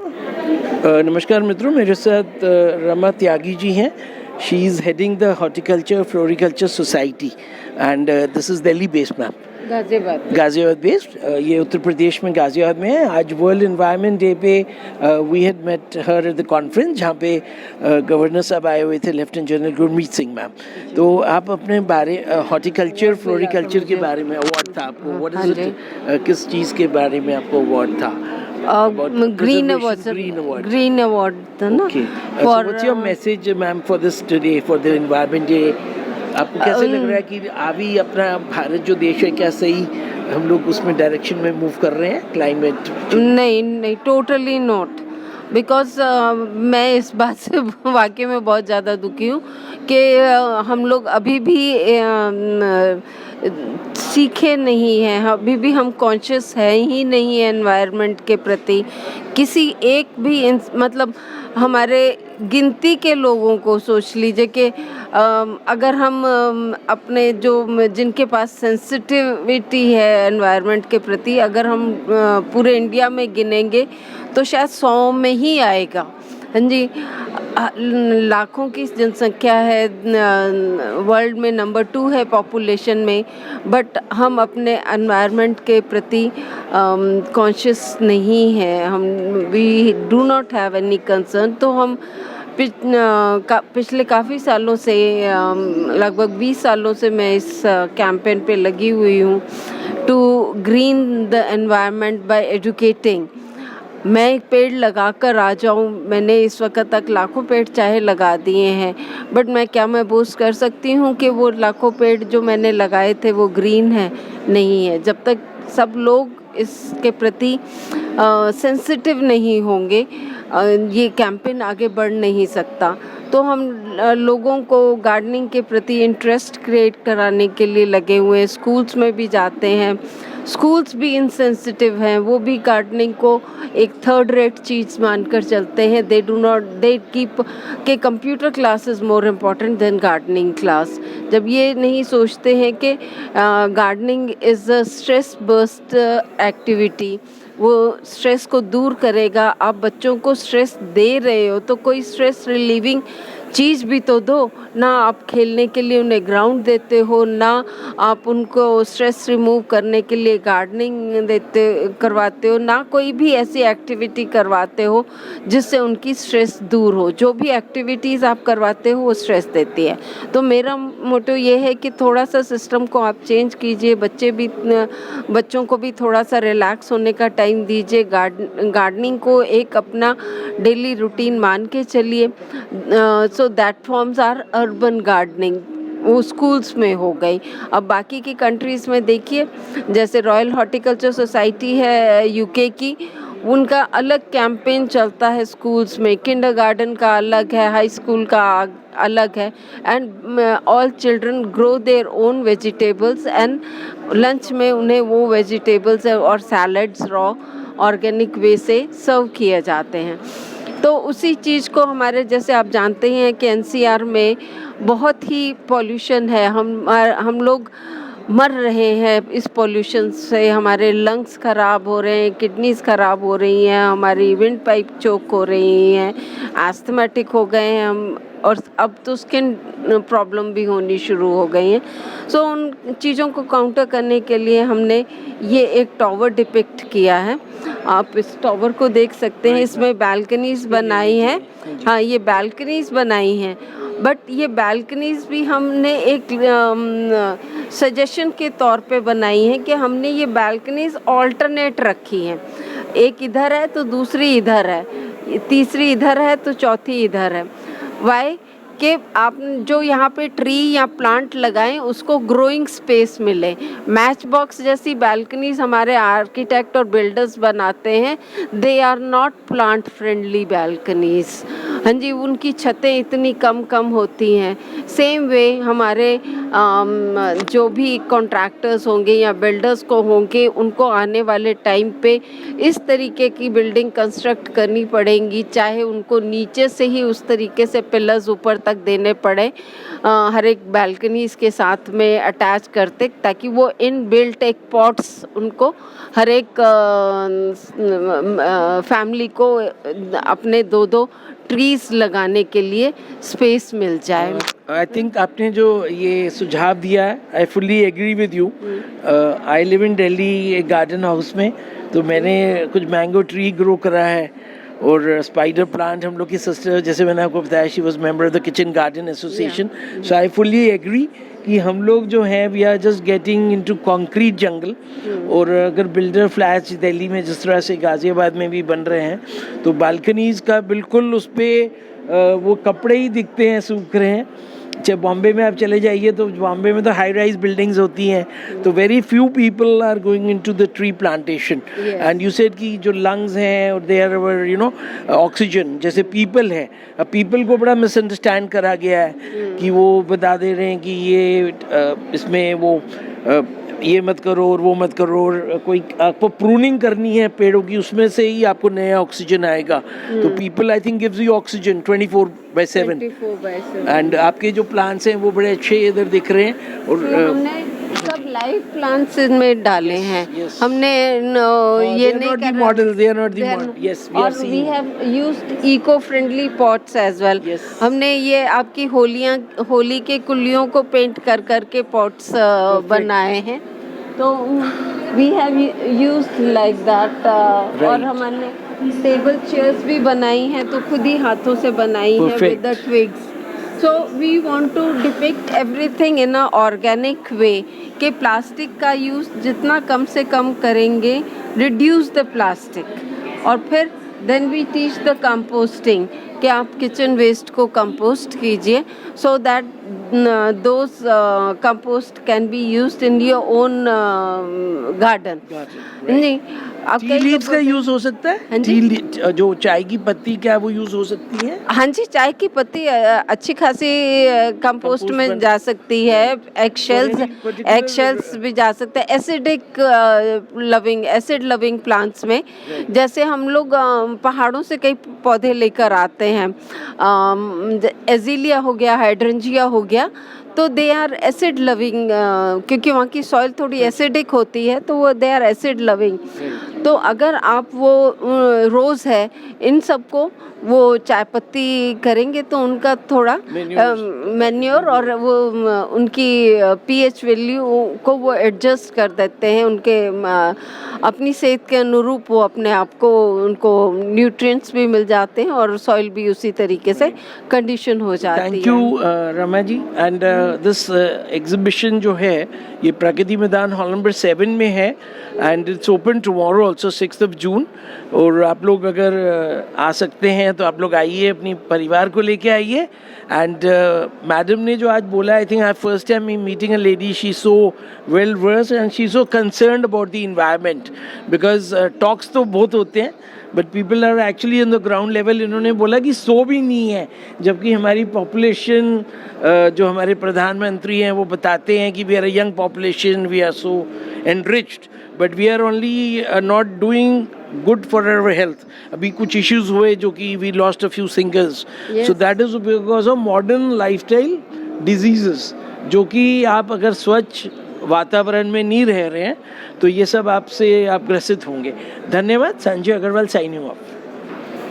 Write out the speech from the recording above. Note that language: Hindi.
नमस्कार मित्रों, मेरे साथ रमा त्यागी जी हैं. She is heading the horticulture floriculture society and this is Delhi based ma'am. Ghaziabad based. ये उत्तर प्रदेश में गाज़ियाबाद में है. आज वर्ल्ड एनवायरनमेंट डे पे we had met her at the conference जहाँ पे गवर्नर साहब आए हुए थे, lieutenant general Gurmeet Singh ma'am. तो आप अपने बारे हॉर्टिकल्चर फ्लोरिकल्चर के बारे में अवार्ड था आपको. व्हाट इज इट, किस चीज़ के बारे में आपको अवार्ड था? ग्रीन अवार्ड था ना. For what's your message ma'am for this today for the environment day? आपको कैसे लग रहा है कि अभी अपना भारत जो देश है, क्या सही हम लोग उसमें डायरेक्शन में मूव कर रहे हैं क्लाइमेट? नहीं, टोटली नॉट. बिकॉज मैं इस बात से वाकई में बहुत ज़्यादा दुखी हूँ कि हम लोग अभी भी सीखे नहीं हैं. अभी भी हम कॉन्शियस है ही नहीं है एनवायरनमेंट के प्रति. किसी एक भी मतलब हमारे गिनती के लोगों को सोच लीजिए कि अगर हम अपने जो जिनके पास सेंसिटिविटी है एनवायरनमेंट के प्रति, अगर हम पूरे इंडिया में गिनेंगे तो शायद 100 में ही आएगा. हाँ जी, लाखों की जनसंख्या है, वर्ल्ड में नंबर 2 है पॉपुलेशन में, बट हम अपने एनवायरनमेंट के प्रति कॉन्शियस नहीं है. हम we do not have any concern. तो हम पिछले काफ़ी सालों से, लगभग 20 सालों से मैं इस कैंपेन पे लगी हुई हूँ to green the environment by educating. मैं एक पेड़ लगा कर आ जाऊँ. मैंने इस वक्त तक लाखों पेड़ चाहे लगा दिए हैं, बट मैं बोस्ट कर सकती हूँ कि वो लाखों पेड़ जो मैंने लगाए थे वो ग्रीन है? नहीं है. जब तक सब लोग इसके प्रति सेंसिटिव नहीं होंगे, ये कैंपेन आगे बढ़ नहीं सकता. तो हम लोगों को गार्डनिंग के प्रति इंटरेस्ट क्रिएट कराने के लिए लगे हुए हैं. स्कूल्स में भी जाते हैं. स्कूल्स भी इनसेंसिटिव हैं. वो भी गार्डनिंग को एक थर्ड रेट चीज़ मानकर चलते हैं. दे कीप के computer class is more important than gardening class. जब ये नहीं सोचते हैं कि gardening is a stress burst activity, वो स्ट्रेस को दूर करेगा. आप बच्चों को स्ट्रेस दे रहे हो तो कोई स्ट्रेस रिलीविंग चीज़ भी तो दो ना. आप खेलने के लिए उन्हें ग्राउंड देते हो, ना आप उनको स्ट्रेस रिमूव करने के लिए गार्डनिंग करवाते हो, ना कोई भी ऐसी एक्टिविटी करवाते हो जिससे उनकी स्ट्रेस दूर हो. जो भी एक्टिविटीज़ आप करवाते हो वो स्ट्रेस देती है. तो मेरा मोटो ये है कि थोड़ा सा सिस्टम को आप चेंज कीजिए. बच्चों को भी थोड़ा सा रिलैक्स होने का टाइम दीजिए. गार्डनिंग को एक अपना डेली रूटीन मान के चलिए. So that forms are urban gardening. वो स्कूल्स में हो गई. अब बाकी की कंट्रीज़ में देखिए, जैसे रॉयल हॉर्टिकल्चर सोसाइटी है यूके की, उनका अलग कैंपेन चलता है स्कूल्स में. किंडरगार्टन का अलग है, हाई स्कूल का अलग है. And all children grow their own vegetables and lunch में उन्हें वो वेजिटेबल्स और सैलड्स रॉ ऑर्गेनिक वे से सर्व किए जाते हैं. तो उसी चीज़ को हमारे, जैसे आप जानते हैं कि एनसीआर में बहुत ही पॉल्यूशन है. हम लोग मर रहे हैं इस पॉल्यूशन से. हमारे लंग्स ख़राब हो रहे हैं, किडनीज़ ख़राब हो रही हैं, हमारी विंड पाइप चोक हो रही हैं, एस्थमेटिक हो गए हैं हम, और अब तो स्किन प्रॉब्लम भी होनी शुरू हो गई हैं. सो उन चीज़ों को काउंटर करने के लिए हमने ये एक टावर डिपिक्ट किया है. आप इस टावर को देख सकते हैं. इसमें बालकनीज़ बनाई हैं. हाँ, ये बालकनीज़ बनाई हैं. बट ये बालकनीज़ भी हमने एक सजेशन के तौर पे बनाई हैं कि हमने ये बालकनीज़ ऑल्टरनेट रखी हैं. एक इधर है तो दूसरी इधर है, तीसरी इधर है तो चौथी इधर है. वाई कि आप जो यहाँ पे ट्री या प्लांट लगाएं उसको ग्रोइंग स्पेस मिले. मैच बॉक्स जैसी बालकनीज हमारे आर्किटेक्ट और बिल्डर्स बनाते हैं. They are not plant friendly balconies. हाँ जी, उनकी छतें इतनी कम होती हैं। सेम वे हमारे जो भी कॉन्ट्रैक्टर्स होंगे या बिल्डर्स को होंगे, उनको आने वाले टाइम पे इस तरीके की बिल्डिंग कंस्ट्रक्ट करनी पड़ेंगी, चाहे उनको नीचे से ही उस तरीके से पिलर्स ऊपर तक देने पड़े, हर एक बालकनी इसके साथ में अटैच करते, ताकि वो इन बिल्ट एक पॉट्स उनको हर एक फैमिली को अपने दो ट्रीज लगाने के लिए स्पेस मिल जाए। आई थिंक आपने जो ये सुझाव दिया है, I fully agree with you. I live in Delhi एक गार्डन हाउस में, तो मैंने कुछ मैंगो ट्री ग्रो करा है और स्पाइडर प्लांट। हम लोग की सिस्टर, जैसे मैंने आपको बताया, she was member of the kitchen garden association. So I fully agree कि हम लोग जो हैं we are just getting into concrete jungle. और अगर बिल्डर फ्लैट्स दिल्ली में जिस तरह से गाज़ियाबाद में भी बन रहे हैं, तो बालकनीज़ का बिल्कुल उस पर वो कपड़े ही दिखते हैं, सूख रहे हैं। चाहे बॉम्बे में आप चले जाइए तो बॉम्बे में तो हाई राइज बिल्डिंग्स होती हैं, तो very few people are going into the tree plantation. And you said कि जो लंग्स हैं और they are you know oxygen, जैसे पीपल है, अब पीपल को बड़ा मिसअंडरस्टैंड करा गया है कि वो बता दे रहे हैं कि ये इसमें वो ये मत करो और वो मत करो, और कोई आपको प्रूनिंग करनी है पेड़ों की, उसमें से ही आपको नया ऑक्सीजन आएगा। तो people I think gives you oxygen 24/7। And आपके जो प्लांट्स हैं वो बड़े अच्छे इधर दिख रहे हैं। और हमने सब लाइव प्लांट्स इनमें डाले हैं। हमने ये नहीं कर model, they are not the model. Yes, we have used eco friendly pots as well. हमने ये आपकी होली के कुल्लियों को पेंट कर करके पॉट्स बनाए हैं, तो we have used like that. और हमने टेबल चेयर्स भी बनाई हैं, तो खुद ही हाथों से बनाई है with the twigs. So we want to depict everything in a organic way कि प्लास्टिक का यूज़ जितना कम से कम करेंगे, reduce the plastic। और फिर then we teach the composting कि आप किचन वेस्ट को कंपोस्ट कीजिए, so that those compost can be used in your own garden। नहीं, आप टी लीव्स का यूज हो सकता है? जो चाय की पत्ती, क्या वो यूज हो सकती है? हाँ जी, चाय की पत्ती अच्छी खासी कंपोस्ट में जा सकती है। एगशेल्स भी जा सकते हैं एसिड लविंग प्लांट्स में। जैसे हम लोग पहाड़ों से कई पौधे लेकर आते हैं, एजीलिया हो गया, हाइड्रेंजिया हो गया, तो दे आर एसिड लविंग, क्योंकि वहाँ की सॉइल थोड़ी एसिडिक होती है, तो वो दे आर एसिड लविंग। तो अगर आप वो रोज़ है, इन सबको वो चाय पत्ती करेंगे तो उनका थोड़ा मैन्योर और वो उनकी पीएच वैल्यू को वो एडजस्ट कर देते हैं, उनके अपनी सेहत के अनुरूप वो अपने आप को, उनको न्यूट्रिएंट्स भी मिल जाते हैं और सॉइल भी उसी तरीके से कंडीशन हो जाती है। Thank you Rama ji. And this exhibition जो है ये प्रगति मैदान हॉल नंबर 7 में है, and it's open tomorrow also 6 जून। और आप लोग अगर आ सकते हैं तो आप लोग आइए, अपनी परिवार को लेके आइए। एंड मैडम ने जो आज बोला, I think I first time meeting a lady, she so well versed and she so concerned about the environment, because talks तो बहुत होते हैं but people are actually on the ground level. इन्होंने बोला कि सो भी नहीं है, जबकि हमारी पॉपुलेशन, जो हमारे प्रधानमंत्री हैं वो बताते हैं कि we are a young population, we are so enriched, but we are only not doing good for our health. अभी कुछ इश्यूज हुए जो कि we lost a few singers, so that is because of modern lifestyle diseases, जो कि आप अगर स्वच्छ वातावरण में नहीं रह रहे हैं तो ये सब आपसे आप ग्रसित होंगे। धन्यवाद। Sanjay Agarwal, signing of.